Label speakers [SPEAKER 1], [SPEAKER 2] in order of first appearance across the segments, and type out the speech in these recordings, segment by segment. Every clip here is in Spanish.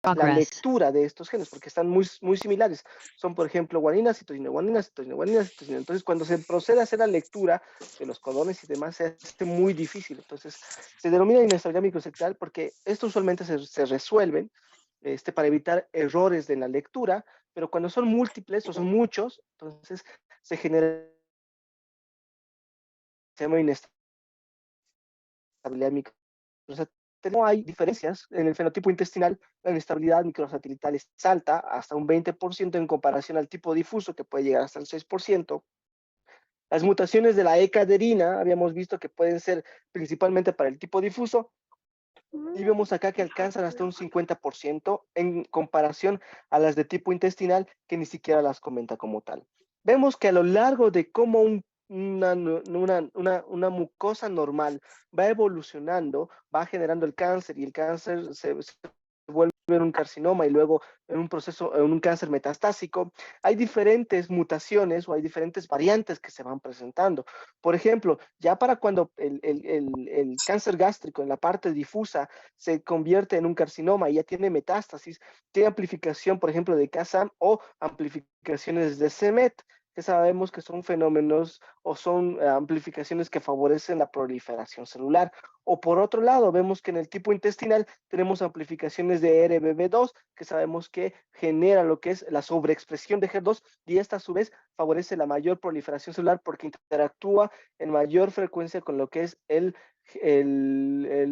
[SPEAKER 1] la lectura de estos genes, porque están muy similares. Son, por ejemplo, guanina, citosina, guanina, citosina, guanina, citosina. Entonces, cuando se procede a hacer la lectura de los codones y demás, se hace muy difícil. Entonces, se denomina inestabilidad microsectorial porque esto usualmente se resuelven para evitar errores de la lectura, pero cuando son múltiples o son muchos, entonces se genera, se llama inestabilidad microsatelital. No hay diferencias en el fenotipo intestinal, la inestabilidad microsatelital es alta, hasta un 20% en comparación al tipo difuso, que puede llegar hasta el 6%. Las mutaciones de la E-caderina, habíamos visto que pueden ser principalmente para el tipo difuso, y vemos acá que alcanzan hasta un 50% en comparación a las de tipo intestinal, que ni siquiera las comenta como tal. Vemos que a lo largo de cómo una mucosa normal va evolucionando, va generando el cáncer, y el cáncer se vuelve en un carcinoma y luego en un proceso, en un cáncer metastásico. Hay diferentes mutaciones o hay diferentes variantes que se van presentando. Por ejemplo, ya para cuando el cáncer gástrico en la parte difusa se convierte en un carcinoma y ya tiene metástasis, tiene amplificación, por ejemplo, de CASAM o amplificaciones de CEMET, que sabemos que son fenómenos o son amplificaciones que favorecen la proliferación celular. O por otro lado, vemos que en el tipo intestinal tenemos amplificaciones de RBB2, que sabemos que genera lo que es la sobreexpresión de HER2, y esta a su vez favorece la mayor proliferación celular porque interactúa en mayor frecuencia con lo que es el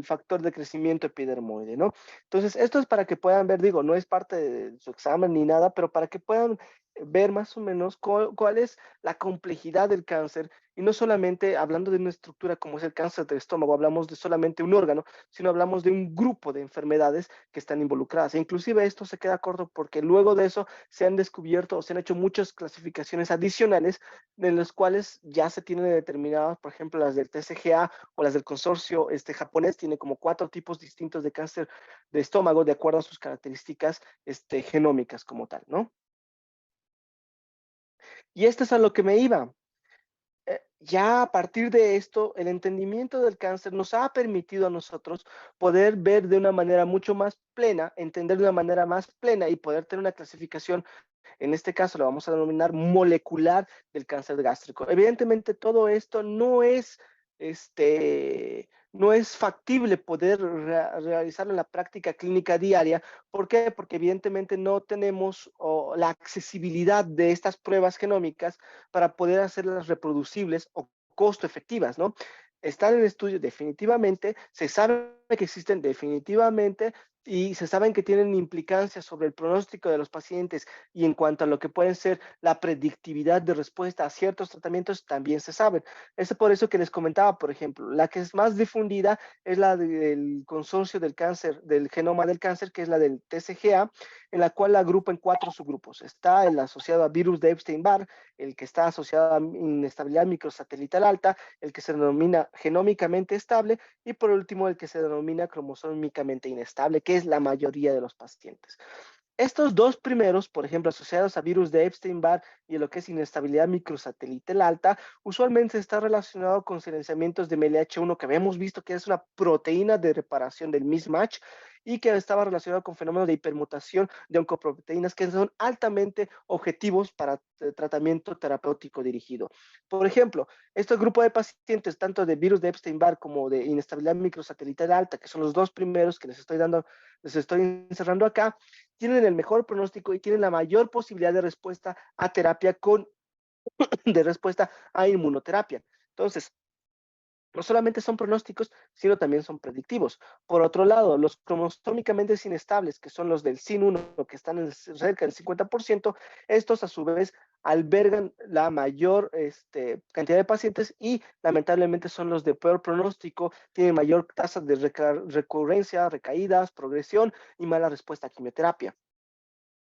[SPEAKER 1] factor de crecimiento epidermoide, ¿no? Entonces, esto es para que puedan ver, digo, no es parte de su examen ni nada, pero para que puedan ver más o menos cuál es la complejidad del cáncer, y no solamente hablando de una estructura como es el cáncer del estómago, hablamos de solamente un órgano, sino hablamos de un grupo de enfermedades que están involucradas. E inclusive esto se queda corto porque luego de eso se han descubierto o se han hecho muchas clasificaciones adicionales, de las cuales ya se tienen determinadas, por ejemplo, las del TCGA o las del consorcio japonés, tiene como 4 tipos distintos de cáncer de estómago de acuerdo a sus características genómicas como tal, ¿no? Y esto es a lo que me iba. Ya a partir de esto, el entendimiento del cáncer nos ha permitido a nosotros poder ver de una manera mucho más plena, entender de una manera más plena y poder tener una clasificación, en este caso lo vamos a denominar molecular, del cáncer gástrico. Evidentemente todo esto no es factible poder realizarlo en la práctica clínica diaria. ¿Por qué? Porque evidentemente no tenemos la accesibilidad de estas pruebas genómicas para poder hacerlas reproducibles o costo efectivas, ¿no? Están en estudio definitivamente, se sabe que existen definitivamente, y se saben que tienen implicancias sobre el pronóstico de los pacientes, y en cuanto a lo que puede ser la predictividad de respuesta a ciertos tratamientos, también se saben. Es por eso que les comentaba, por ejemplo, la que es más difundida es la del consorcio del cáncer, del genoma del cáncer, que es la del TCGA, en la cual la agrupa en 4 subgrupos. Está el asociado a virus de Epstein-Barr, el que está asociado a inestabilidad microsatelital alta, el que se denomina genómicamente estable, y por último el que se denomina cromosómicamente inestable, que es la mayoría de los pacientes. Estos 2 primeros, por ejemplo, asociados a virus de Epstein-Barr y lo que es inestabilidad microsatelital alta, usualmente está relacionado con silenciamientos de MLH1, que habíamos visto que es una proteína de reparación del mismatch, y que estaba relacionado con fenómenos de hipermutación de oncoproteínas, que son altamente objetivos para tratamiento terapéutico dirigido. Por ejemplo, este grupo de pacientes, tanto de virus de Epstein-Barr como de inestabilidad microsatelital alta, que son los 2 primeros que les estoy encerrando acá, tienen el mejor pronóstico y tienen la mayor posibilidad de respuesta a terapia de respuesta a inmunoterapia. Entonces, no solamente son pronósticos, sino también son predictivos. Por otro lado, los cromosómicamente inestables, que son los del SIN1, que están cerca del 50%, estos a su vez albergan la mayor cantidad de pacientes, y lamentablemente son los de peor pronóstico, tienen mayor tasa de recurrencia, recaídas, progresión y mala respuesta a quimioterapia.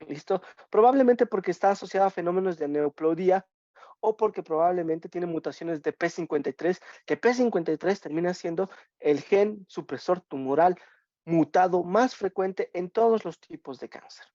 [SPEAKER 1] ¿Listo? Probablemente porque está asociada a fenómenos de aneuploidía, o porque probablemente tiene mutaciones de P53, que P53 termina siendo el gen supresor tumoral mutado más frecuente en todos los tipos de cáncer.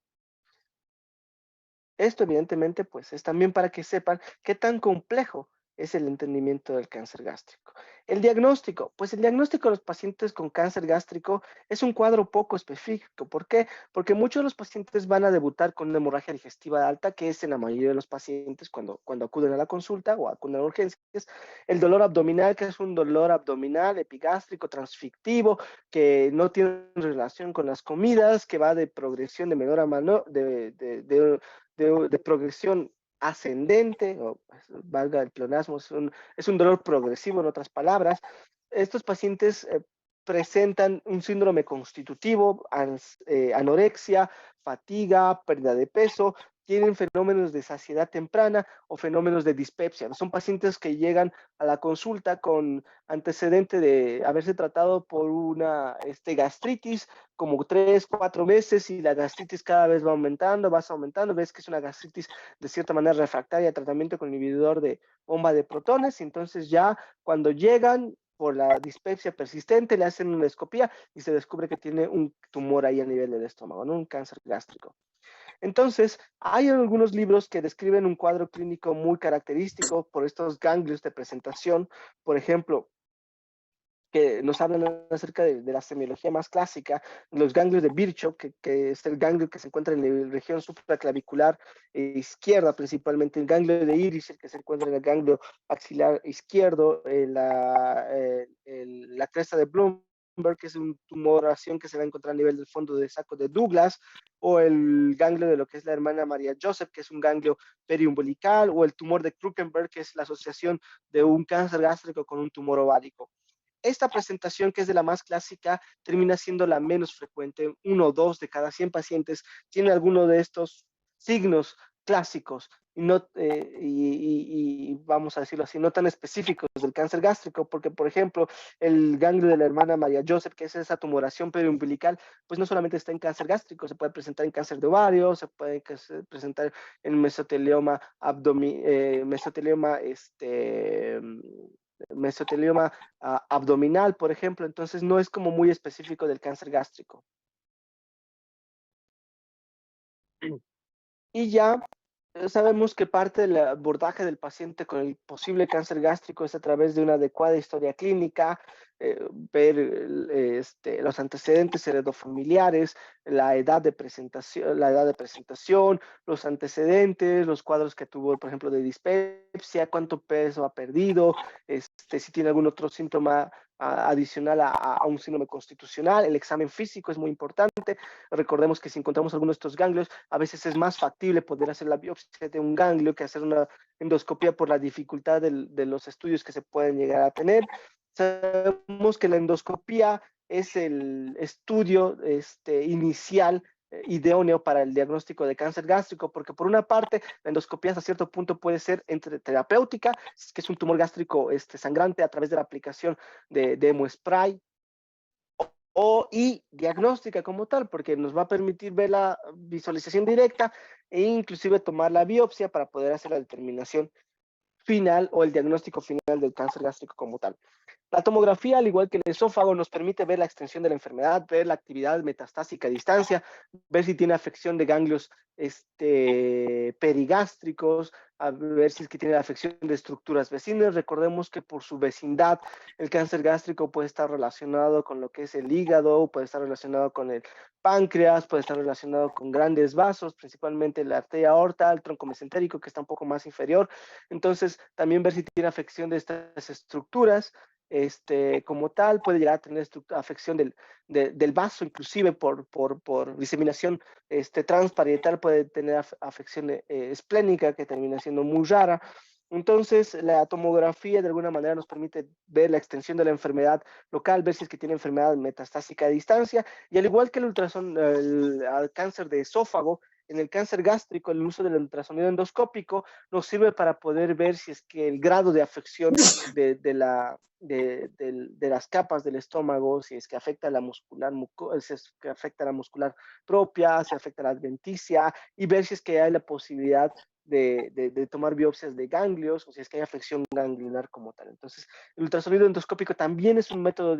[SPEAKER 1] Esto evidentemente pues es también para que sepan qué tan complejo es el entendimiento del cáncer gástrico. El diagnóstico, pues el diagnóstico de los pacientes con cáncer gástrico es un cuadro poco específico. ¿Por qué? Porque muchos de los pacientes van a debutar con una hemorragia digestiva alta, que es en la mayoría de los pacientes cuando acuden a la consulta o acuden a urgencias. El dolor abdominal, que es un dolor abdominal, epigástrico, transfictivo, que no tiene relación con las comidas, que va de progresión de menor a menor, de progresión ascendente, o pues, valga el pleonasmo, es un dolor progresivo, en otras palabras. Estos pacientes presentan un síndrome constitutivo, anorexia, fatiga, pérdida de peso, tienen fenómenos de saciedad temprana o fenómenos de dispepsia. Son pacientes que llegan a la consulta con antecedente de haberse tratado por una gastritis como 3, 4 veces, y la gastritis cada vez va aumentando, vas aumentando, ves que es una gastritis de cierta manera refractaria a tratamiento con inhibidor de bomba de protones, y entonces ya cuando llegan por la dispepsia persistente, le hacen una endoscopía y se descubre que tiene un tumor ahí a nivel del estómago, ¿no? Un cáncer gástrico. Entonces, hay algunos libros que describen un cuadro clínico muy característico por estos ganglios de presentación. Por ejemplo, que nos hablan acerca de la semiología más clásica, los ganglios de Virchow, que es el ganglio que se encuentra en la región supraclavicular izquierda, principalmente el ganglio de Iris, el que se encuentra en el ganglio axilar izquierdo, la cresta de Bloomberg, que es una tumoración que se va a encontrar a nivel del fondo de saco de Douglas, o el ganglio de lo que es la hermana María Joseph, que es un ganglio periumbilical, o el tumor de Krukenberg, que es la asociación de un cáncer gástrico con un tumor ovárico. Esta presentación, que es de la más clásica, termina siendo la menos frecuente. 1 o 2 de cada 100 pacientes tiene alguno de estos signos clásicos y, no, y vamos a decirlo así, no tan específicos del cáncer gástrico, porque, por ejemplo, el ganglio de la hermana María Joseph, que es esa tumoración periumbilical, pues no solamente está en cáncer gástrico, se puede presentar en cáncer de ovario, se puede presentar en mesotelioma, mesotelioma mesotelioma abdominal, por ejemplo. Entonces no es como muy específico del cáncer gástrico. Y ya sabemos que parte del abordaje del paciente con el posible cáncer gástrico es a través de una adecuada historia clínica, ver los antecedentes heredofamiliares, la edad de presentación, los antecedentes, los cuadros que tuvo, por ejemplo, de dispepsia, cuánto peso ha perdido, si tiene algún otro síntoma adicional a un síndrome constitucional. El examen físico es muy importante. Recordemos que si encontramos alguno de estos ganglios, a veces es más factible poder hacer la biopsia de un ganglio que hacer una endoscopia por la dificultad de los estudios que se pueden llegar a tener. Sabemos que la endoscopia es el estudio inicial idóneo para el diagnóstico de cáncer gástrico, porque por una parte la endoscopia hasta cierto punto puede ser entre terapéutica, que es un tumor gástrico sangrante a través de la aplicación de hemospray, y diagnóstica como tal, porque nos va a permitir ver la visualización directa e inclusive tomar la biopsia para poder hacer la determinación final o el diagnóstico final del cáncer gástrico como tal. La tomografía, al igual que el esófago, nos permite ver la extensión de la enfermedad, ver la actividad metastásica a distancia, ver si tiene afección de ganglios perigástricos, a ver si es que tiene afección de estructuras vecinas. Recordemos que por su vecindad el cáncer gástrico puede estar relacionado con lo que es el hígado, puede estar relacionado con el páncreas, puede estar relacionado con grandes vasos, principalmente la arteria aorta, el tronco mesentérico, que está un poco más inferior. Entonces, también ver si tiene afección de estas estructuras. Como tal, puede llegar a tener afección del vaso, inclusive por diseminación transparietal, puede tener afección esplénica, que termina siendo muy rara. Entonces, la tomografía de alguna manera nos permite ver la extensión de la enfermedad local, ver si es que tiene enfermedad metastásica a distancia, y al igual que el cáncer de esófago, en el cáncer gástrico, el uso del ultrasonido endoscópico nos sirve para poder ver si es que el grado de afección de las capas del estómago, si es que afecta a la muscular, si es que afecta a la muscular propia, si afecta a la adventicia, y ver si es que hay la posibilidad de tomar biopsias de ganglios o si es que hay afección ganglionar como tal. Entonces, el ultrasonido endoscópico también es un método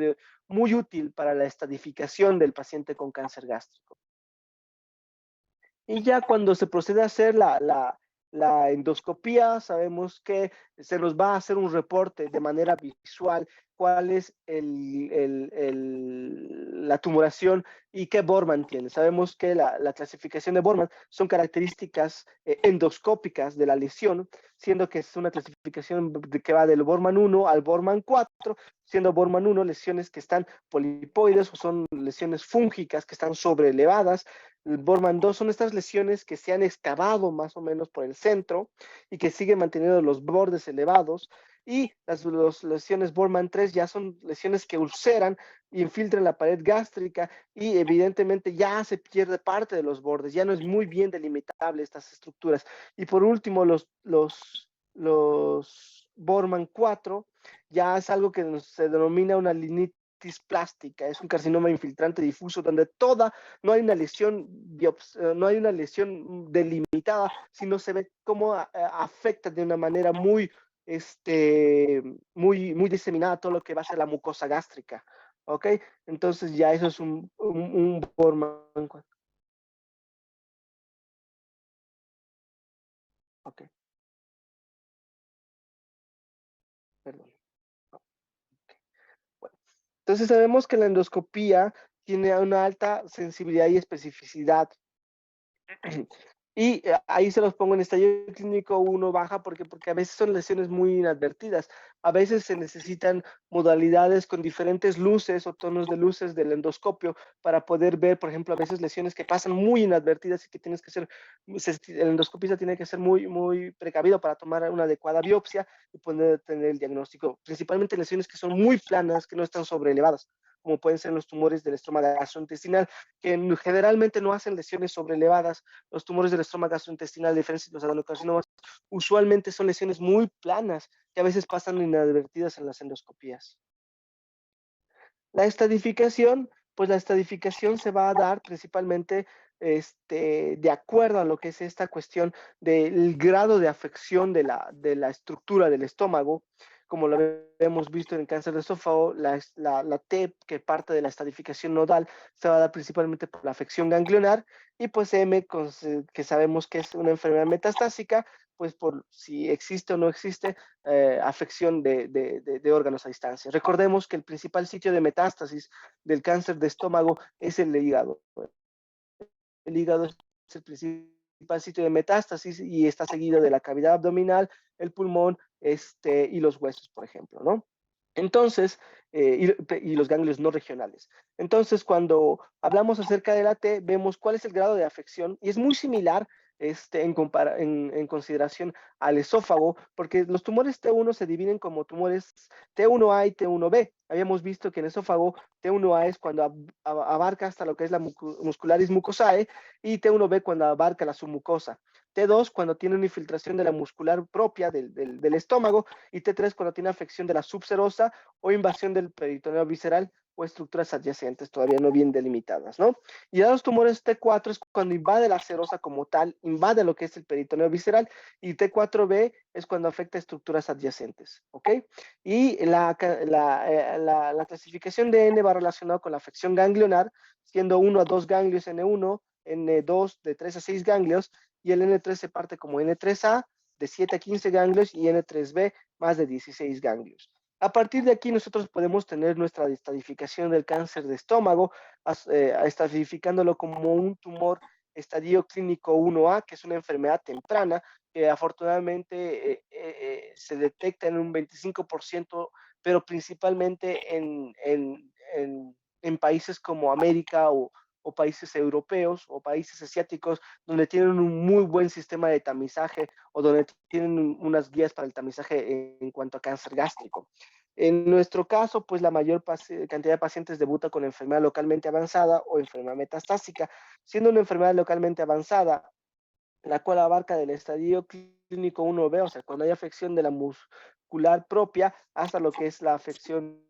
[SPEAKER 1] muy útil para la estadificación del paciente con cáncer gástrico. Y ya cuando se procede a hacer la endoscopía, sabemos que se nos va a hacer un reporte de manera visual cuál es la tumoración y qué Borman tiene. Sabemos que la clasificación de Borman son características endoscópicas de la lesión, siendo que es una clasificación que va del Borman 1 al Borman 4, siendo Borman 1 lesiones que están polipoides o son lesiones fúngicas que están sobreelevadas. El Borman 2 son estas lesiones que se han excavado más o menos por el centro y que siguen manteniendo los bordes elevados. Y las lesiones Borman 3 ya son lesiones que ulceran, infiltran la pared gástrica y evidentemente ya se pierde parte de los bordes, ya no es muy bien delimitable estas estructuras. Y por último, los Borman 4 ya es algo que se denomina una linitis plástica, es un carcinoma infiltrante difuso donde no hay una lesión, no hay una lesión delimitada, sino se ve cómo afecta de una manera muy diseminada todo lo que va a ser la mucosa gástrica, ¿ok? Entonces ya eso es un Borman. Ok, perdón. Bueno, entonces sabemos que la endoscopía tiene una alta sensibilidad y especificidad. Y ahí se los pongo en estadio clínico 1 baja porque a veces son lesiones muy inadvertidas. A veces se necesitan modalidades con diferentes luces o tonos de luces del endoscopio para poder ver, por ejemplo, a veces lesiones que pasan muy inadvertidas y que tienes que ser, el endoscopista tiene que ser muy precavido para tomar una adecuada biopsia y poder tener el diagnóstico. Principalmente lesiones que son muy planas, que no están sobreelevadas, como pueden ser los tumores del estroma gastrointestinal, que generalmente no hacen lesiones sobreelevadas. Los tumores del estroma gastrointestinal, a diferencia de los adenocarcinomas, usualmente son lesiones muy planas que a veces pasan inadvertidas en las endoscopías. La estadificación, pues la estadificación se va a dar principalmente de acuerdo a lo que es esta cuestión del grado de afección de la estructura del estómago, como lo hemos visto en el cáncer de esófago, la T, que parte de la estadificación nodal, se va a dar principalmente por la afección ganglionar, y pues M, que sabemos que es una enfermedad metastásica, pues por si existe o no existe afección de órganos a distancia. Recordemos que el principal sitio de metástasis del cáncer de estómago es el hígado. El hígado es el principal sitio de metástasis y está seguido de la cavidad abdominal, el pulmón y los huesos, por ejemplo, ¿no? Entonces, y los ganglios no regionales. Entonces, cuando hablamos acerca de la T, vemos cuál es el grado de afección y es muy similar en consideración al esófago, porque los tumores T1 se dividen como tumores T1A y T1B. Habíamos visto que en esófago T1A es cuando abarca hasta lo que es la muscularis mucosae y T1B cuando abarca la submucosa. T2 cuando tiene una infiltración de la muscular propia del estómago y T3 cuando tiene afección de la subserosa o invasión del peritoneo visceral o estructuras adyacentes todavía no bien delimitadas, ¿no? Y a los tumores T4 es cuando invade la serosa como tal, invade lo que es el peritoneo visceral, y T4B es cuando afecta estructuras adyacentes, ¿ok? Y la clasificación de N va relacionada con la afección ganglionar, siendo 1 a 2 ganglios N1, N2 de 3 a 6 ganglios, y el N3 se parte como N3A de 7 a 15 ganglios y N3B más de 16 ganglios. A partir de aquí nosotros podemos tener nuestra estadificación del cáncer de estómago, estadificándolo como un tumor estadio clínico 1A, que es una enfermedad temprana, que afortunadamente se detecta en un 25%, pero principalmente en países como América o países europeos o países asiáticos donde tienen un muy buen sistema de tamizaje o donde tienen unas guías para el tamizaje en cuanto a cáncer gástrico. En nuestro caso, pues la mayor cantidad de pacientes debuta con enfermedad localmente avanzada o enfermedad metastásica, siendo una enfermedad localmente avanzada la cual abarca del estadio clínico 1B, o sea, cuando hay afección de la muscular propia, hasta lo que es la afección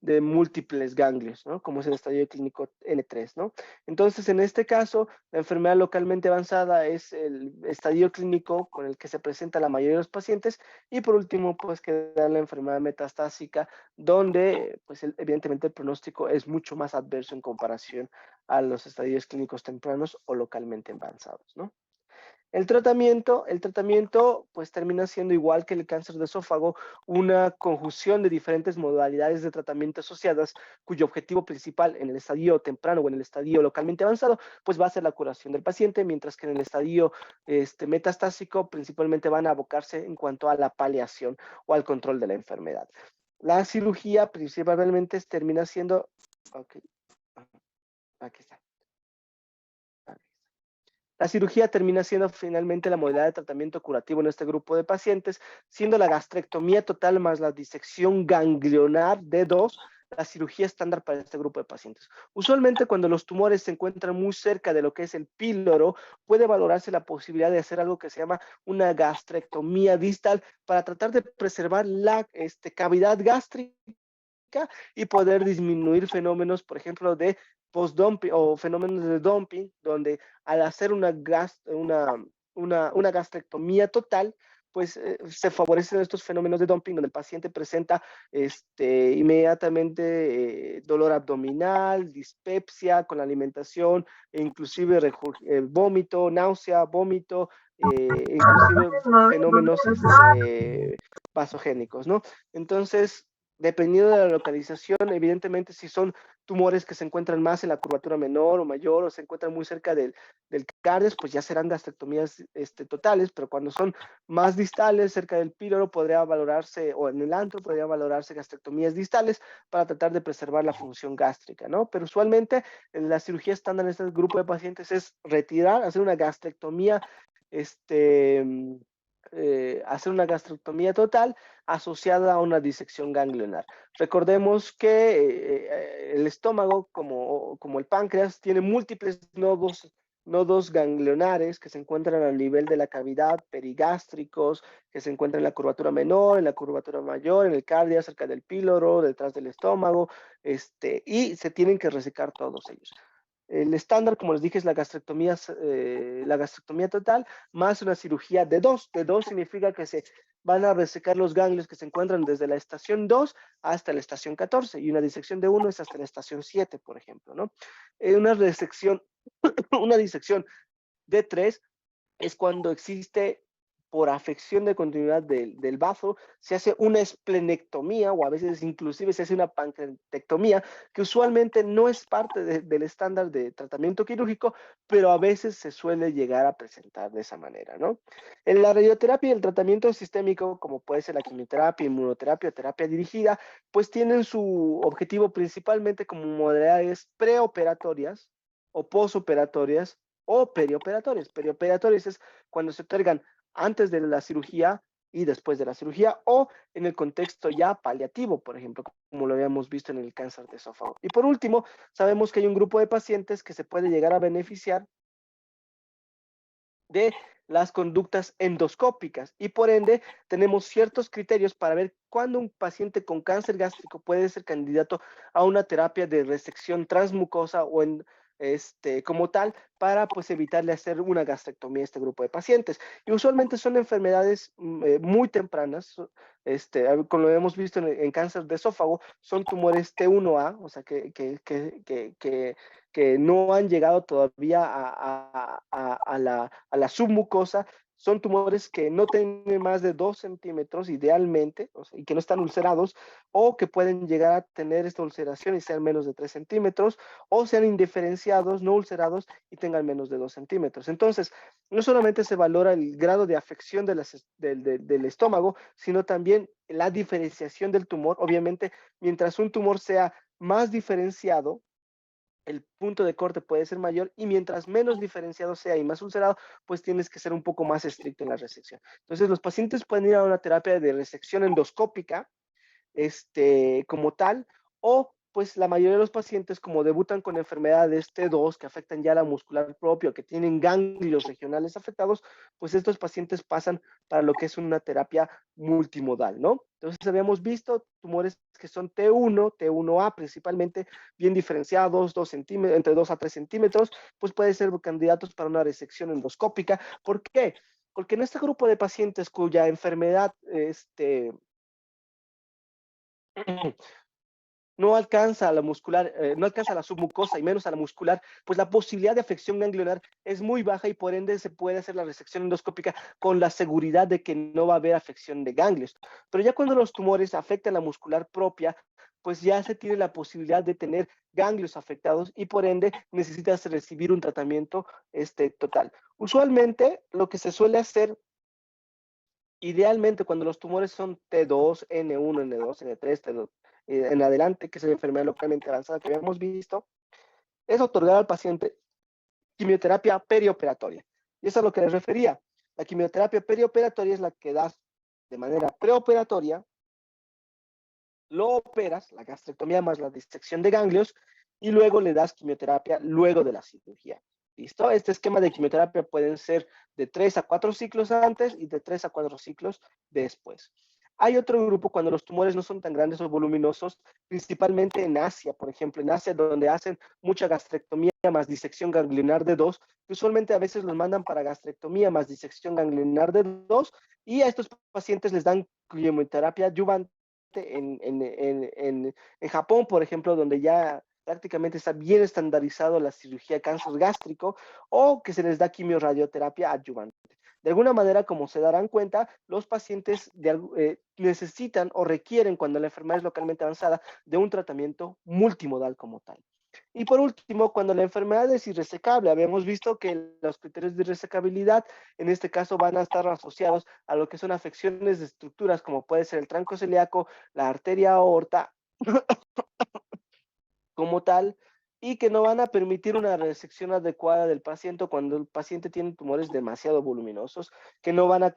[SPEAKER 1] de múltiples ganglios, ¿no? Como es el estadio clínico N3, ¿no? Entonces, en este caso, la enfermedad localmente avanzada es el estadio clínico con el que se presenta la mayoría de los pacientes, y por último, pues queda la enfermedad metastásica, donde, pues evidentemente el pronóstico es mucho más adverso en comparación a los estadios clínicos tempranos o localmente avanzados, ¿no? El tratamiento pues termina siendo igual que el cáncer de esófago, una conjunción de diferentes modalidades de tratamiento asociadas, cuyo objetivo principal en el estadio temprano o en el estadio localmente avanzado, pues va a ser la curación del paciente, mientras que en el estadio metastásico principalmente van a abocarse en cuanto a la paliación o al control de la enfermedad. La cirugía principalmente termina siendo, okay, aquí está. La cirugía termina siendo finalmente la modalidad de tratamiento curativo en este grupo de pacientes, siendo la gastrectomía total más la disección ganglionar D2 la cirugía estándar para este grupo de pacientes. Usualmente cuando los tumores se encuentran muy cerca de lo que es el píloro, puede valorarse la posibilidad de hacer algo que se llama una gastrectomía distal para tratar de preservar la cavidad gástrica y poder disminuir fenómenos, por ejemplo, de post-dumping o fenómenos de dumping, donde al hacer una gastrectomía total, pues se favorecen estos fenómenos de dumping donde el paciente presenta inmediatamente dolor abdominal, dispepsia con la alimentación, e inclusive vómito, náusea, vómito, inclusive fenómenos vasogénicos, ¿no? Entonces, dependiendo de la localización, evidentemente si son tumores que se encuentran más en la curvatura menor o mayor o se encuentran muy cerca del cardias, pues ya serán gastrectomías totales, pero cuando son más distales, cerca del píloro, podría valorarse, o en el antro, podría valorarse gastrectomías distales para tratar de preservar la función gástrica, ¿no? Pero usualmente la cirugía estándar en este grupo de pacientes es retirar, hacer una gastrectomía, hacer una gastrectomía total asociada a una disección ganglionar. Recordemos que el estómago, como el páncreas, tiene múltiples nodos ganglionares que se encuentran al nivel de la cavidad, perigástricos, que se encuentran en la curvatura menor, en la curvatura mayor, en el cardio, cerca del píloro, detrás del estómago, y se tienen que resecar todos ellos. El estándar, como les dije, es la gastrectomía total más una cirugía de dos. De dos significa que se van a resecar los ganglios que se encuentran desde la estación 2 hasta la estación 14 y una disección de 1 es hasta la estación 7, por ejemplo, ¿no? Una disección, una disección de 3 es cuando existe por afección de continuidad del bazo, se hace una esplenectomía o a veces inclusive se hace una pancreatectomía, que usualmente no es parte del estándar de tratamiento quirúrgico, pero a veces se suele llegar a presentar de esa manera, ¿no? En la radioterapia y el tratamiento sistémico, como puede ser la quimioterapia, inmunoterapia o terapia dirigida, pues tienen su objetivo principalmente como modalidades preoperatorias o posoperatorias o perioperatorias. Perioperatorias es cuando se otorgan antes de la cirugía y después de la cirugía o en el contexto ya paliativo, por ejemplo, como lo habíamos visto en el cáncer de esófago. Y por último, sabemos que hay un grupo de pacientes que se puede llegar a beneficiar de las conductas endoscópicas y por ende tenemos ciertos criterios para ver cuándo un paciente con cáncer gástrico puede ser candidato a una terapia de resección transmucosa o como tal para pues evitarle hacer una gastrectomía a este grupo de pacientes. Y usualmente son enfermedades muy tempranas, como lo hemos visto en cáncer de esófago, son tumores T1A, o sea que no han llegado todavía a la submucosa, son tumores que no tienen más de 2 centímetros idealmente, o sea, y que no están ulcerados, o que pueden llegar a tener esta ulceración y sean menos de 3 centímetros, o sean indiferenciados, no ulcerados y tengan menos de 2 centímetros. Entonces, no solamente se valora el grado de afección del estómago, sino también la diferenciación del tumor. Obviamente, mientras un tumor sea más diferenciado, el punto de corte puede ser mayor y mientras menos diferenciado sea y más ulcerado, pues tienes que ser un poco más estricto en la resección. Entonces, los pacientes pueden ir a una terapia de resección endoscópica, como tal, o pues la mayoría de los pacientes como debutan con enfermedades T2 que afectan ya la muscular propia, que tienen ganglios regionales afectados, pues estos pacientes pasan para lo que es una terapia multimodal, ¿no? Entonces habíamos visto tumores que son T1, T1A principalmente, bien diferenciados, 2 centímetros, entre 2 a 3 centímetros, pues pueden ser candidatos para una resección endoscópica. ¿Por qué? Porque en este grupo de pacientes cuya enfermedad, no alcanza a la muscular, no alcanza a la submucosa y menos a la muscular, pues la posibilidad de afección ganglionar es muy baja y por ende se puede hacer la resección endoscópica con la seguridad de que no va a haber afección de ganglios. Pero ya cuando los tumores afectan la muscular propia, pues ya se tiene la posibilidad de tener ganglios afectados y por ende necesitas recibir un tratamiento total. Usualmente lo que se suele hacer, idealmente cuando los tumores son T2, N1, N2, N3, T2, en adelante, que es la enfermedad localmente avanzada que habíamos visto, es otorgar al paciente quimioterapia perioperatoria. Y eso es a lo que les refería. La quimioterapia perioperatoria es la que das de manera preoperatoria, lo operas, la gastrectomía más la disección de ganglios, y luego le das quimioterapia luego de la cirugía. ¿Listo? Este esquema de quimioterapia pueden ser de 3 a 4 ciclos antes y de 3 a 4 ciclos después. Hay otro grupo cuando los tumores no son tan grandes o voluminosos, principalmente en Asia, por ejemplo, en Asia donde hacen mucha gastrectomía más disección ganglionar de 2, que usualmente a veces los mandan para gastrectomía más disección ganglionar de 2, y a estos pacientes les dan quimioterapia adyuvante en Japón, por ejemplo, donde ya prácticamente está bien estandarizado la cirugía de cáncer gástrico, o que se les da quimioradioterapia adyuvante. De alguna manera, como se darán cuenta, los pacientes necesitan o requieren, cuando la enfermedad es localmente avanzada, de un tratamiento multimodal como tal. Y por último, cuando la enfermedad es irresecable, habíamos visto que los criterios de irresecabilidad en este caso van a estar asociados a lo que son afecciones de estructuras como puede ser el tranco celíaco, la arteria aorta como tal, y que no van a permitir una resección adecuada del paciente cuando el paciente tiene tumores demasiado voluminosos, que no van a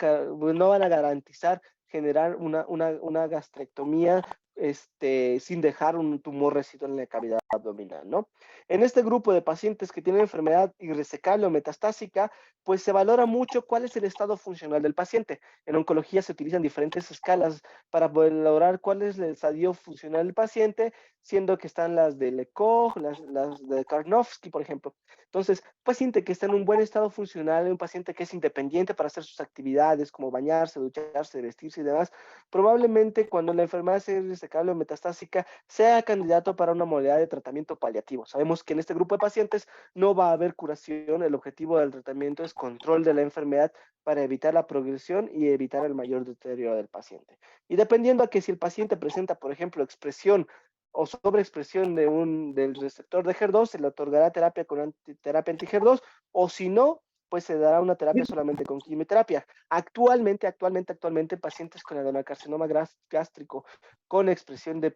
[SPEAKER 1] garantizar generar una gastrectomía sin dejar un tumor residual en la cavidad abdominal, ¿no? En este grupo de pacientes que tienen enfermedad irresecable o metastásica, pues se valora mucho cuál es el estado funcional del paciente. En oncología se utilizan diferentes escalas para valorar cuál es el estadio funcional del paciente, siendo que están las de Lecoq, las de Karnofsky, por ejemplo. Entonces, un paciente que está en un buen estado funcional, un paciente que es independiente para hacer sus actividades, como bañarse, ducharse, vestirse y demás, probablemente cuando la enfermedad sea irresecable o metastásica, sea candidato para una modalidad de tratamiento paliativo. Sabemos que en este grupo de pacientes no va a haber curación, el objetivo del tratamiento es control de la enfermedad para evitar la progresión y evitar el mayor deterioro del paciente. Y dependiendo a que si el paciente presenta, por ejemplo, expresión o sobreexpresión del receptor de HER2, se le otorgará terapia con terapia anti-HER2, o si no, pues se dará una terapia solamente con quimioterapia. Actualmente, pacientes con adenocarcinoma gástrico con expresión de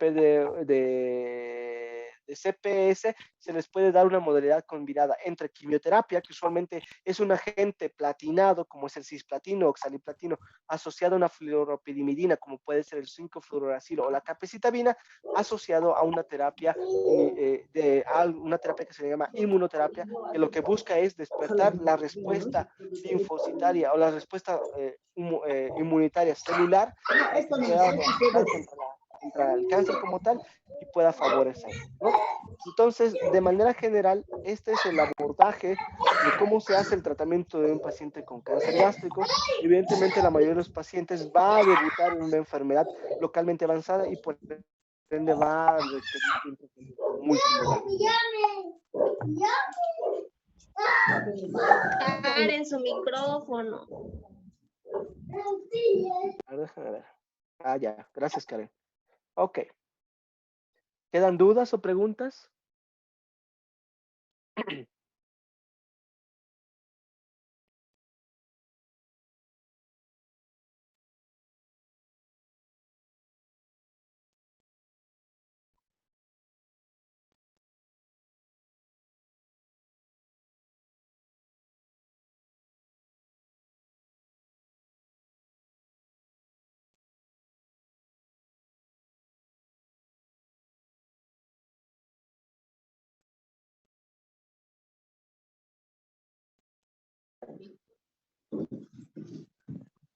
[SPEAKER 1] CPS, se les puede dar una modalidad combinada entre quimioterapia, que usualmente es un agente platinado, como es el cisplatino o oxaliplatino, asociado a una fluoropidimidina, como puede ser el 5-fluoracilo o la capecitabina, asociado a una terapia, una terapia que se llama inmunoterapia, que lo que busca es despertar la respuesta linfocitaria o la respuesta inmunitaria celular para que pueda reaccionar contra el cáncer como tal y pueda favorecer, ¿no? Entonces, de manera general, este es el abordaje de cómo se hace el tratamiento de un paciente con cáncer gástrico. Evidentemente, la mayoría de los pacientes va a debutar en una enfermedad localmente avanzada y por ende va a requerir un tratamiento multimodal.
[SPEAKER 2] Karen, su micrófono.
[SPEAKER 1] Déjame ver. Ah, ya. Gracias, Karen. Ok. ¿Quedan dudas o preguntas?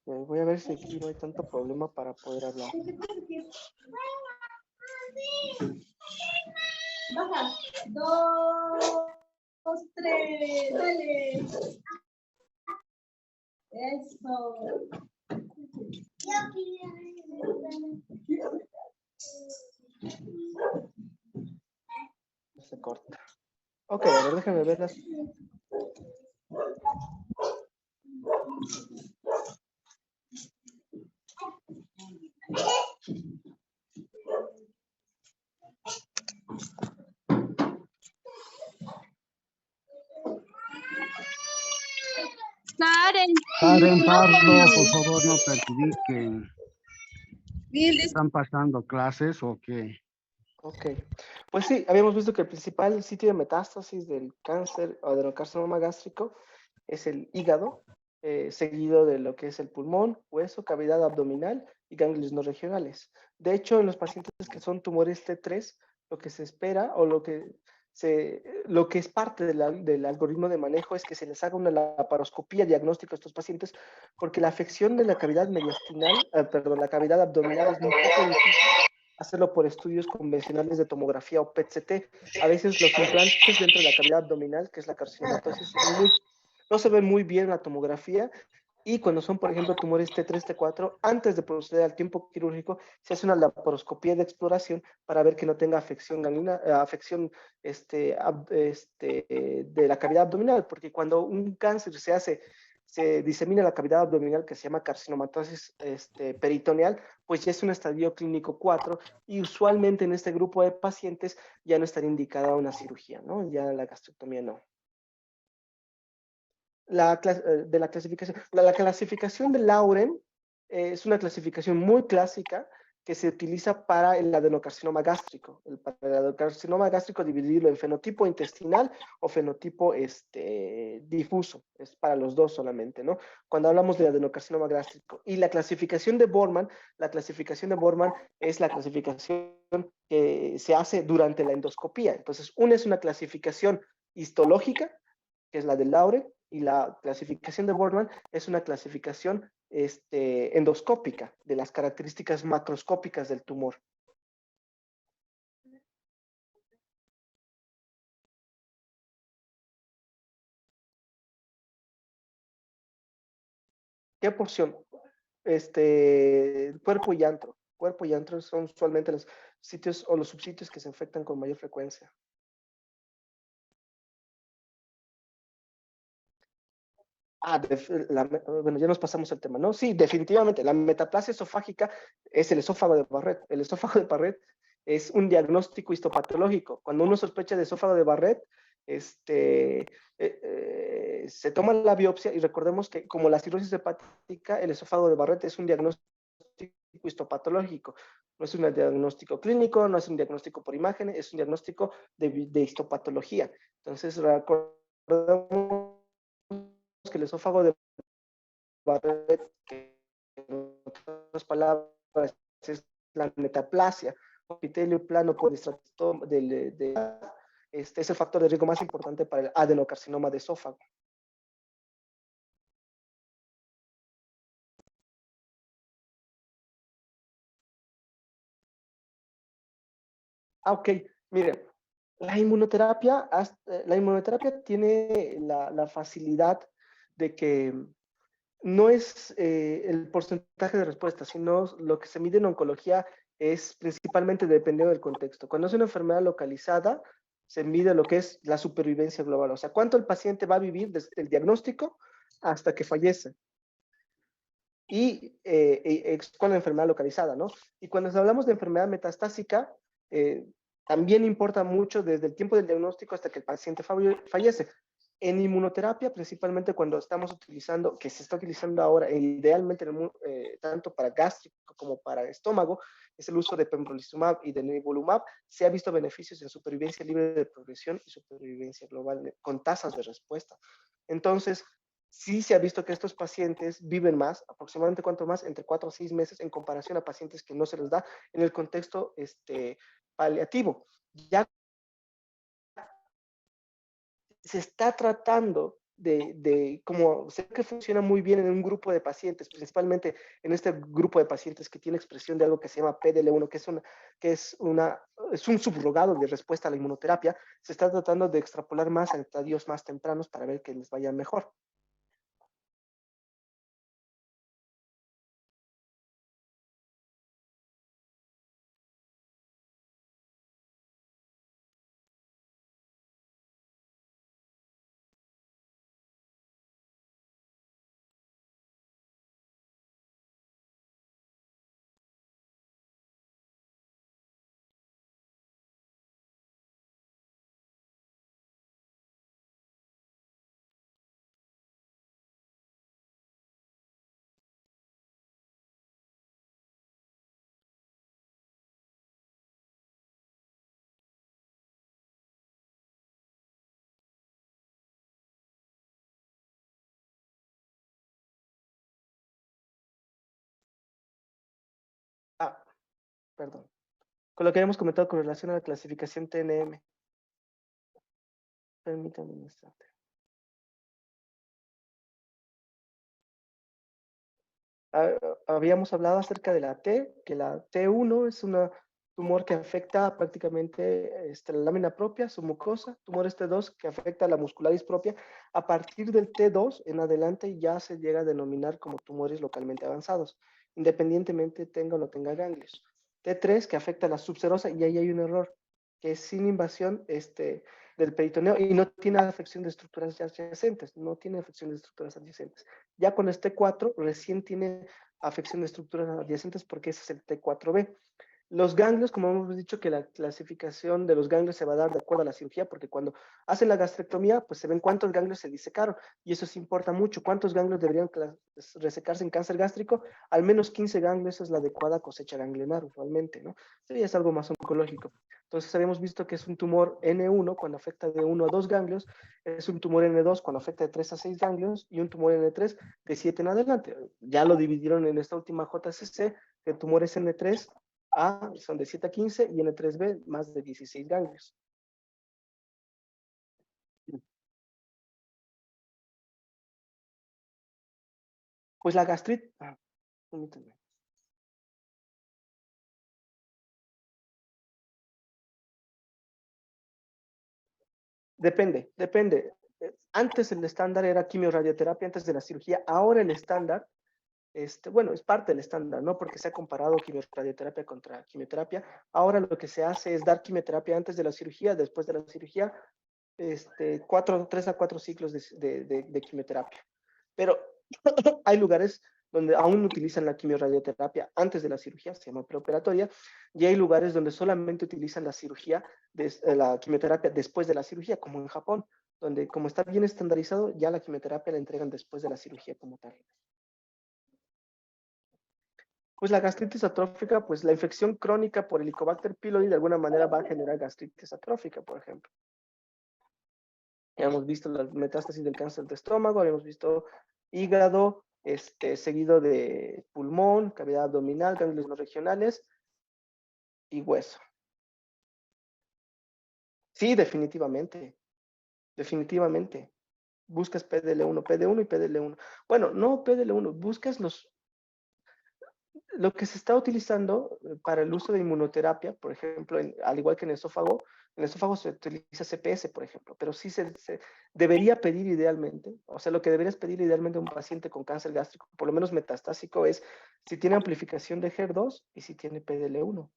[SPEAKER 1] Voy a ver si aquí no hay tanto problema para poder hablar.
[SPEAKER 2] Baja. 2, 3, dale. Eso.
[SPEAKER 1] Ok, a ver, déjame verlas.
[SPEAKER 2] Karen, tu
[SPEAKER 3] Karen, Pablo,
[SPEAKER 2] micrófono.
[SPEAKER 3] por favor, no perjudiquen. ¿Están pasando clases o qué?
[SPEAKER 1] Ok, pues sí, habíamos visto que el principal sitio de metástasis del cáncer o del carcinoma gástrico es el hígado, seguido de lo que es el pulmón, hueso, cavidad abdominal y ganglios no regionales. De hecho, en los pacientes que son tumores T3, lo que se espera o lo que es parte del algoritmo de manejo es que se les haga una laparoscopía diagnóstica a estos pacientes, porque la afección de la cavidad mediastinal, perdón, la cavidad abdominal es un poco difícil hacerlo por estudios convencionales de tomografía o PET-CT. A veces los implantes dentro de la cavidad abdominal, que es la carcinomatosis, no se ven muy bien en la tomografía, y cuando son, por ejemplo, tumores T3, T4, antes de proceder al tiempo quirúrgico, se hace una laparoscopía de exploración para ver que no tenga afección ganglionar, afección de la cavidad abdominal, porque cuando un cáncer se disemina la cavidad abdominal, que se llama carcinomatosis peritoneal, pues ya es un estadio clínico 4, y usualmente en este grupo de pacientes ya no estaría indicada una cirugía, ¿no? Ya la gastrectomía no. De la clasificación. La clasificación de Lauren es una clasificación muy clásica que se utiliza para el adenocarcinoma gástrico. Para el adenocarcinoma gástrico, dividirlo en fenotipo intestinal o fenotipo difuso. Es para los dos solamente, ¿no? Cuando hablamos de adenocarcinoma gástrico. Y la clasificación de Borman es la clasificación que se hace durante la endoscopía. Entonces, una es una clasificación histológica, que es la de Lauren, y la clasificación de Borman es una clasificación endoscópica de las características macroscópicas del tumor. ¿Qué porción? Cuerpo y antro. Cuerpo y antro son usualmente los sitios o los subsitios que se infectan con mayor frecuencia. Bueno, ya nos pasamos el tema, ¿no? Sí, definitivamente, la metaplasia esofágica es el esófago de Barrett. El esófago de Barrett es un diagnóstico histopatológico. Cuando uno sospecha de esófago de Barrett, se toma la biopsia, y recordemos que, como la cirrosis hepática, el esófago de Barrett es un diagnóstico histopatológico. No es un diagnóstico clínico, no es un diagnóstico por imágenes, es un diagnóstico de histopatología. Entonces, recordemos que el esófago de Barrett, que en otras palabras es la metaplasia, epitelio plano por es el factor de riesgo más importante para el adenocarcinoma de esófago. Ok, mire, la inmunoterapia tiene la facilidad de que no es el porcentaje de respuesta, sino lo que se mide en oncología es principalmente dependiendo del contexto. Cuando es una enfermedad localizada, se mide lo que es la supervivencia global, o sea, cuánto el paciente va a vivir desde el diagnóstico hasta que fallece. Es con la enfermedad localizada, ¿no? Y cuando hablamos de enfermedad metastásica, también importa mucho desde el tiempo del diagnóstico hasta que el paciente fallece. En inmunoterapia, principalmente cuando estamos utilizando, que se está utilizando ahora, idealmente tanto para gástrico como para estómago, es el uso de pembrolizumab y de nivolumab. Se ha visto beneficios en supervivencia libre de progresión y supervivencia global con tasas de respuesta. Entonces, sí se ha visto que estos pacientes viven más, aproximadamente cuánto más, entre 4 a 6 meses, en comparación a pacientes que no se les da en el contexto paliativo. Ya se está tratando como sé que funciona muy bien en un grupo de pacientes, principalmente en este grupo de pacientes que tiene expresión de algo que se llama PDL1, es un subrogado de respuesta a la inmunoterapia. Se está tratando de extrapolar más a estadios más tempranos para ver que les vaya mejor. Ah, perdón. Con lo que habíamos comentado con relación a la clasificación TNM. Permítanme un instante. Habíamos hablado acerca de la T, que la T1 es un tumor que afecta prácticamente la lámina propia, su mucosa, tumores T2 que afecta a la muscularis propia. A partir del T2 en adelante ya se llega a denominar como tumores localmente avanzados, independientemente tenga o no tenga ganglios. T3 que afecta a la subserosa y ahí hay un error, que es sin invasión del peritoneo y no tiene afección de estructuras adyacentes, no tiene afección de estructuras adyacentes. Ya con este 4 recién tiene afección de estructuras adyacentes porque ese es el T4B. Los ganglios, como hemos dicho, que la clasificación de los ganglios se va a dar de acuerdo a la cirugía, porque cuando hacen la gastrectomía, pues se ven cuántos ganglios se disecaron, y eso sí importa mucho. ¿Cuántos ganglios deberían resecarse en cáncer gástrico? Al menos 15 ganglios, esa es la adecuada cosecha ganglionar usualmente, ¿no? Eso ya es algo más oncológico. Entonces habíamos visto que es un tumor N1 cuando afecta de 1 a 2 ganglios, es un tumor N2 cuando afecta de 3 a 6 ganglios, y un tumor N3 de 7 en adelante. Ya lo dividieron en esta última JCC, que el tumor es N3 A son de 7 a 15 y N3B más de 16 ganglios. Pues la gastritis, permítanme. Depende. Antes el estándar era quimiorradioterapia antes de la cirugía, ahora el estándar, bueno, es parte del estándar, ¿no? Porque se ha comparado quimiorradioterapia contra quimioterapia. Ahora lo que se hace es dar quimioterapia antes de la cirugía, después de la cirugía, 3 a 4 ciclos de quimioterapia. Pero hay lugares donde aún utilizan la quimiorradioterapia antes de la cirugía, se llama preoperatoria, y hay lugares donde solamente utilizan la cirugía, la quimioterapia después de la cirugía, como en Japón, donde como está bien estandarizado, ya la quimioterapia la entregan después de la cirugía como tal. Pues la gastritis atrófica, pues la infección crónica por Helicobacter pylori de alguna manera va a generar gastritis atrófica, por ejemplo. Hemos visto las metástasis del cáncer de estómago, hemos visto hígado, seguido de pulmón, cavidad abdominal, ganglios no regionales y hueso. Sí, definitivamente. Buscas PDL1, PD1 y PDL1. Bueno, no PDL1, buscas lo que se está utilizando para el uso de inmunoterapia, por ejemplo, al igual que en el esófago se utiliza CPS, por ejemplo, pero sí se debería pedir idealmente, o sea, lo que deberías pedir idealmente a un paciente con cáncer gástrico, por lo menos metastásico, es si tiene amplificación de HER2 y si tiene PDL1.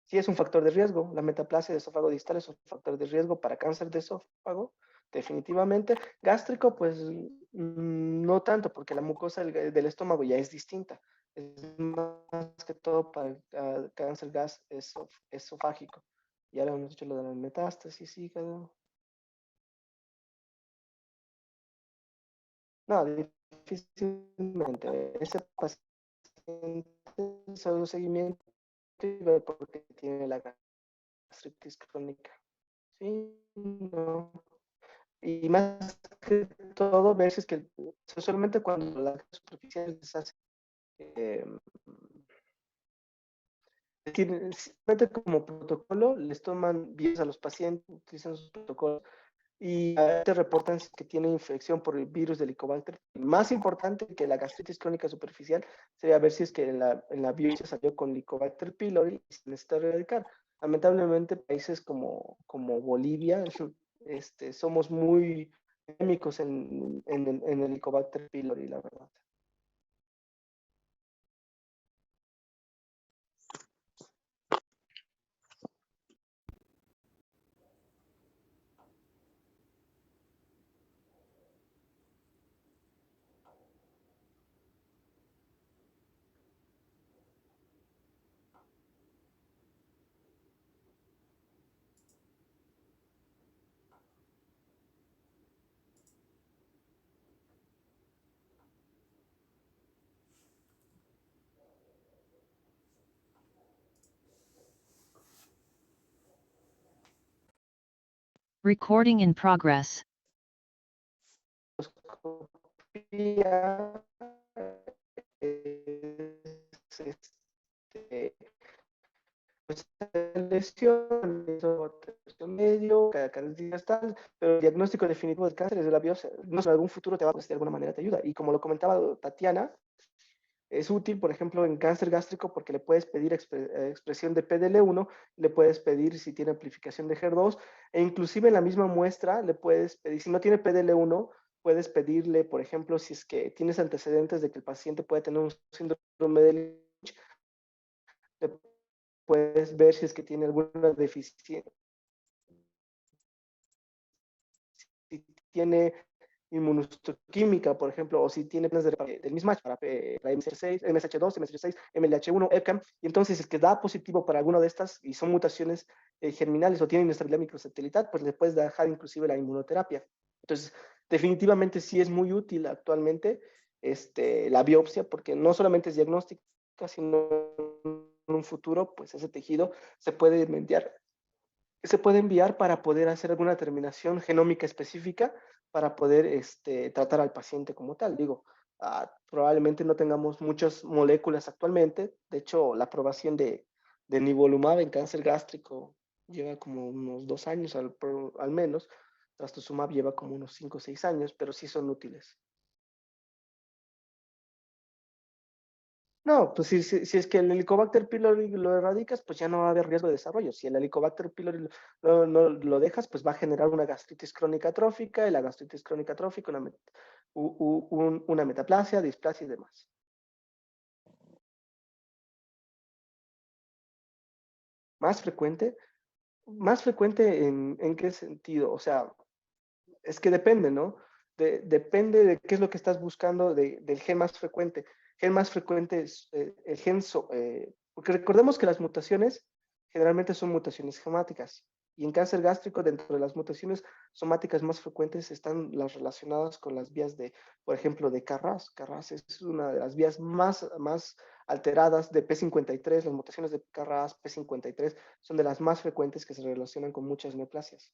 [SPEAKER 1] Sí es un factor de riesgo, la metaplasia de esófago distal es un factor de riesgo para cáncer de esófago, definitivamente. Gástrico, pues no tanto, porque la mucosa del estómago ya es distinta. Es más que todo para el cáncer esofágico. Y ahora hemos dicho lo de la metástasis, hígado. No, difícilmente. Ese paciente solo seguimiento y ver por qué tiene la gastritis crónica. Sí, no. Y más que todo, ver si es que solamente cuando la superficial les hace simplemente como protocolo, les toman vías a los pacientes, utilizan sus protocolos y te reportan que tiene infección por el virus del Helicobacter. Más importante que la gastritis crónica superficial sería ver si es que en la biopsia salió con Helicobacter pylori y se necesita erradicar. Lamentablemente, países como Bolivia, somos muy endémicos en el Helicobacter pylori, la verdad.
[SPEAKER 4] Recording in progress.
[SPEAKER 1] es, pues, lesiones o tercio medio, cada característica tal, pero el diagnóstico definitivo del cáncer es de la biopsia. No sé, en algún futuro te va, pues, de alguna manera te ayuda. Y como lo comentaba Tatiana, es útil, por ejemplo, en cáncer gástrico porque le puedes pedir expresión de PDL1, le puedes pedir si tiene amplificación de HER2, e inclusive en la misma muestra le puedes pedir, si no tiene PDL1, puedes pedirle, por ejemplo, si es que tienes antecedentes de que el paciente puede tener un síndrome de Lynch, le puedes ver si es que tiene alguna deficiencia, si tiene inmunohistoquímica, por ejemplo, o si tiene del mismatch para MSH6, MSH2, MSH6, MLH1, ECAM, y entonces el que da positivo para alguna de estas y son mutaciones germinales o tienen inestabilidad microsatelital, pues le puedes dejar inclusive la inmunoterapia. Entonces, definitivamente sí es muy útil actualmente la biopsia, porque no solamente es diagnóstica, sino en un futuro, pues ese tejido se puede enviar para poder hacer alguna determinación genómica específica para poder tratar al paciente como tal. Digo, probablemente no tengamos muchas moléculas actualmente. De hecho, la aprobación de nivolumab en cáncer gástrico lleva como unos 2 años al menos. Trastuzumab lleva como unos 5 o 6 años, pero sí son útiles. No, pues si es que el Helicobacter pylori lo erradicas, pues ya no va a haber riesgo de desarrollo. Si el Helicobacter pylori no lo dejas, pues va a generar una gastritis crónica atrófica, y la gastritis crónica atrófica, una metaplasia, displasia y demás. ¿Más frecuente? ¿Más frecuente en qué sentido? O sea, es que depende, ¿no? Depende de qué es lo que estás buscando del gen más frecuente. Gen más frecuente es el gen, porque recordemos que las mutaciones generalmente son mutaciones gemáticas. Y en cáncer gástrico, dentro de las mutaciones somáticas más frecuentes están las relacionadas con las vías por ejemplo, de Carras. Carras es una de las vías más alteradas de P53. Las mutaciones de Carras, P53, son de las más frecuentes que se relacionan con muchas neoplasias.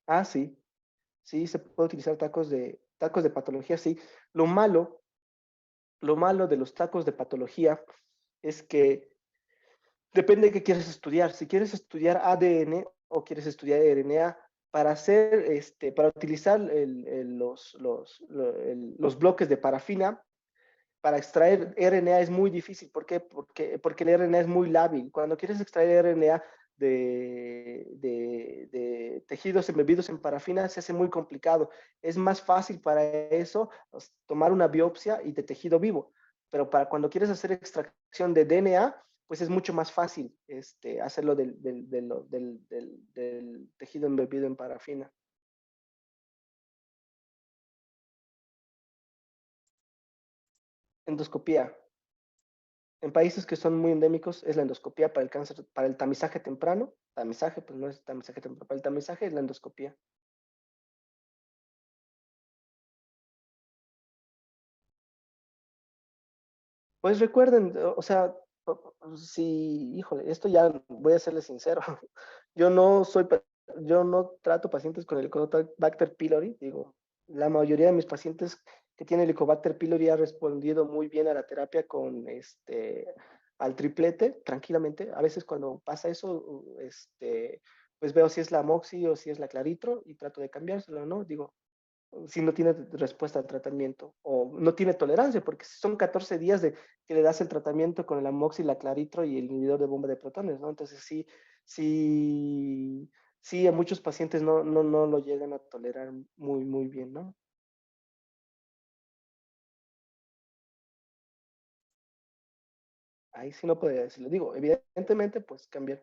[SPEAKER 1] Ah, sí. Sí, se puede utilizar tacos de patología, sí. Lo malo, lo malo de los tacos de patología es que depende de qué quieres estudiar. Si quieres estudiar ADN o quieres estudiar RNA, para utilizar los bloques de parafina, para extraer RNA es muy difícil. ¿Por qué? Porque el RNA es muy lábil. Cuando quieres extraer RNA de tejidos embebidos en parafina, se hace muy complicado. Es más fácil para eso tomar una biopsia y de tejido vivo. Pero para cuando quieres hacer extracción de DNA, pues es mucho más fácil hacerlo del tejido embebido en parafina. Endoscopía. En países que son muy endémicos es la endoscopía para el cáncer, para el tamizaje temprano. Tamizaje, pues no es tamizaje temprano, para el tamizaje es la endoscopía. Pues recuerden, o sea, sí, híjole, esto ya voy a serles sincero. Yo no soy, yo no trato pacientes con Helicobacter pylori. Digo, la mayoría de mis pacientes que tienen Helicobacter pylori ha respondido muy bien a la terapia con al triplete, tranquilamente. A veces cuando pasa eso, pues veo si es la Moxi o si es la Claritro y trato de cambiárselo, ¿no? Digo, si no tiene respuesta al tratamiento o no tiene tolerancia, porque son 14 días de que le das el tratamiento con el amoxil, la claritro y el inhibidor de bomba de protones, ¿no? Entonces sí, a muchos pacientes no lo llegan a tolerar muy bien, ¿no? Ahí sí no podría decirlo. Digo, evidentemente, pues cambiar.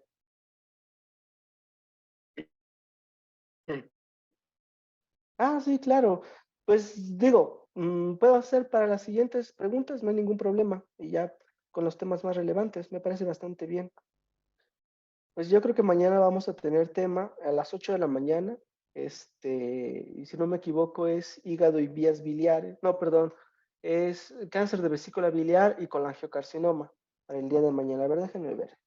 [SPEAKER 1] Ah, sí, claro. Pues digo, puedo hacer para las siguientes preguntas, no hay ningún problema. Y ya con los temas más relevantes, me parece bastante bien. Pues yo creo que mañana vamos a tener tema a las 8 de la mañana. Y si no me equivoco, es hígado y vías biliares. No, perdón, es cáncer de vesícula biliar y colangiocarcinoma para el día de mañana. A ver, déjenme ver.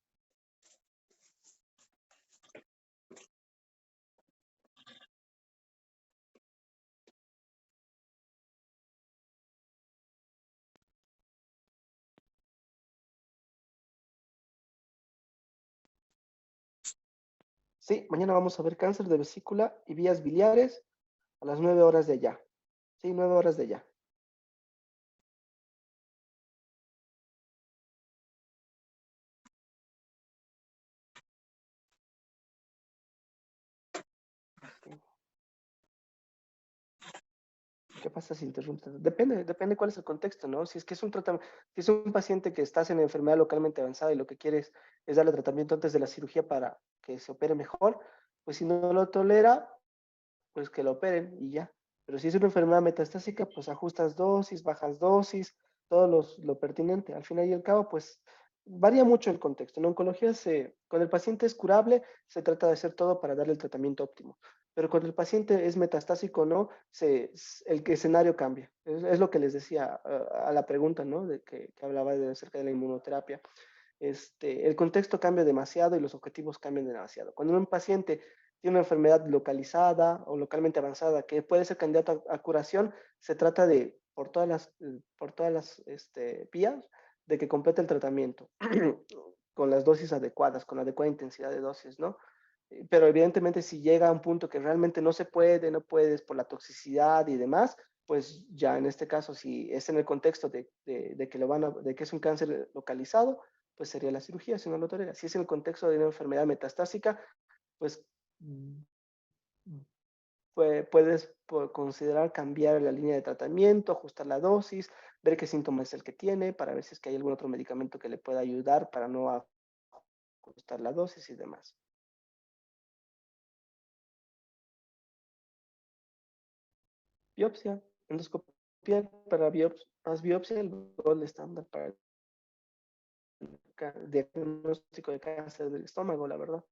[SPEAKER 1] Sí, mañana vamos a ver cáncer de vesícula y vías biliares a las 9 horas de allá. Sí, 9 horas de allá. ¿Qué pasa si interrumpes? Depende cuál es el contexto, ¿no? Si es que es un tratamiento, si es un paciente que estás en enfermedad localmente avanzada y lo que quieres es darle tratamiento antes de la cirugía para que se opere mejor, pues si no lo tolera, pues que lo operen y ya. Pero si es una enfermedad metastásica, pues ajustas dosis, bajas dosis, todo lo pertinente. Al final y al cabo, pues varía mucho el contexto. En oncología, cuando el paciente es curable, se trata de hacer todo para darle el tratamiento óptimo. Pero cuando el paciente es metastásico o no, el escenario cambia. Es lo que les decía a la pregunta, ¿no? Que hablaba acerca de la inmunoterapia. El contexto cambia demasiado y los objetivos cambian demasiado. Cuando un paciente tiene una enfermedad localizada o localmente avanzada que puede ser candidato a curación, se trata de, por todas las vías, de que complete el tratamiento con las dosis adecuadas, con la adecuada intensidad de dosis, ¿no? Pero evidentemente si llega a un punto que realmente no se puede, no puedes por la toxicidad y demás, pues ya en este caso, si es en el contexto de que, de que es un cáncer localizado, pues sería la cirugía, si no lo tolera. Si es en el contexto de una enfermedad metastásica, pues puedes considerar cambiar la línea de tratamiento, ajustar la dosis, ver qué síntomas es el que tiene, para ver si es que hay algún otro medicamento que le pueda ayudar para no ajustar la dosis y demás. Biopsia, endoscopia para más biopsia, el gol estándar para el diagnóstico de cáncer del estómago, la verdad.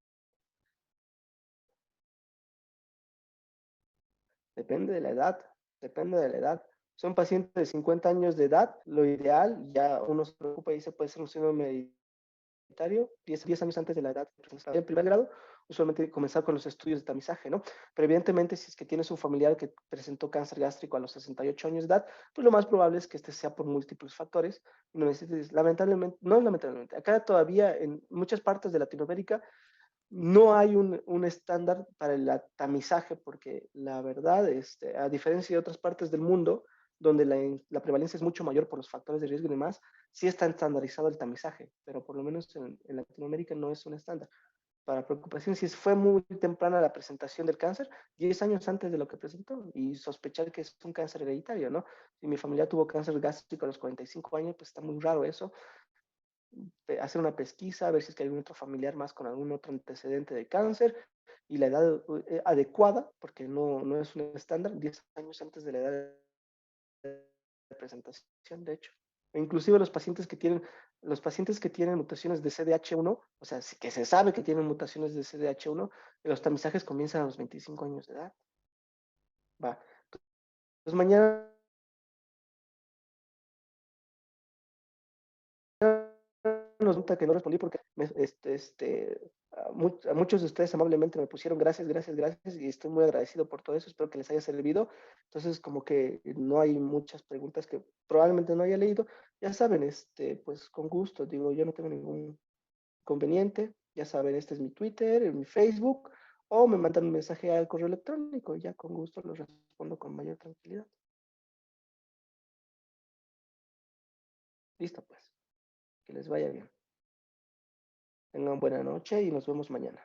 [SPEAKER 1] Depende de la edad, depende de la edad. Son pacientes de 50 años de edad, lo ideal, ya uno se preocupa y dice, puede ser un síndrome hereditario, 10 años antes de la edad en primer grado, usualmente comenzar con los estudios de tamizaje, ¿no? Pero evidentemente, si es que tienes un familiar que presentó cáncer gástrico a los 68 años de edad, pues lo más probable es que este sea por múltiples factores. No necesites, lamentablemente, no lamentablemente, acá todavía en muchas partes de Latinoamérica no hay un estándar para el tamizaje, porque la verdad, a diferencia de otras partes del mundo, donde la prevalencia es mucho mayor por los factores de riesgo y demás, sí está estandarizado el tamizaje, pero por lo menos en Latinoamérica no es un estándar. Para preocupación, si fue muy temprana la presentación del cáncer, 10 años antes de lo que presentó, y sospechar que es un cáncer hereditario, ¿no? Si mi familia tuvo cáncer gástrico a los 45 años, pues está muy raro eso, hacer una pesquisa, ver si es que hay algún otro familiar más con algún otro antecedente de cáncer y la edad adecuada, porque no es un estándar, 10 años antes de la edad de presentación, de hecho. Inclusive los pacientes que tienen mutaciones de CDH1, o sea, que se sabe que tienen mutaciones de CDH1, los tamizajes comienzan a los 25 años de edad. Va. Entonces mañana nos nota que no respondí porque a muchos de ustedes amablemente me pusieron gracias, gracias, gracias y estoy muy agradecido por todo eso, espero que les haya servido. Entonces, como que no hay muchas preguntas que probablemente no haya leído, ya saben, pues con gusto, digo, yo no tengo ningún inconveniente, ya saben, este es mi Twitter, mi Facebook, o me mandan un mensaje al correo electrónico y ya con gusto los respondo con mayor tranquilidad. Listo, pues, que les vaya bien. Tengan buena noche y nos vemos mañana.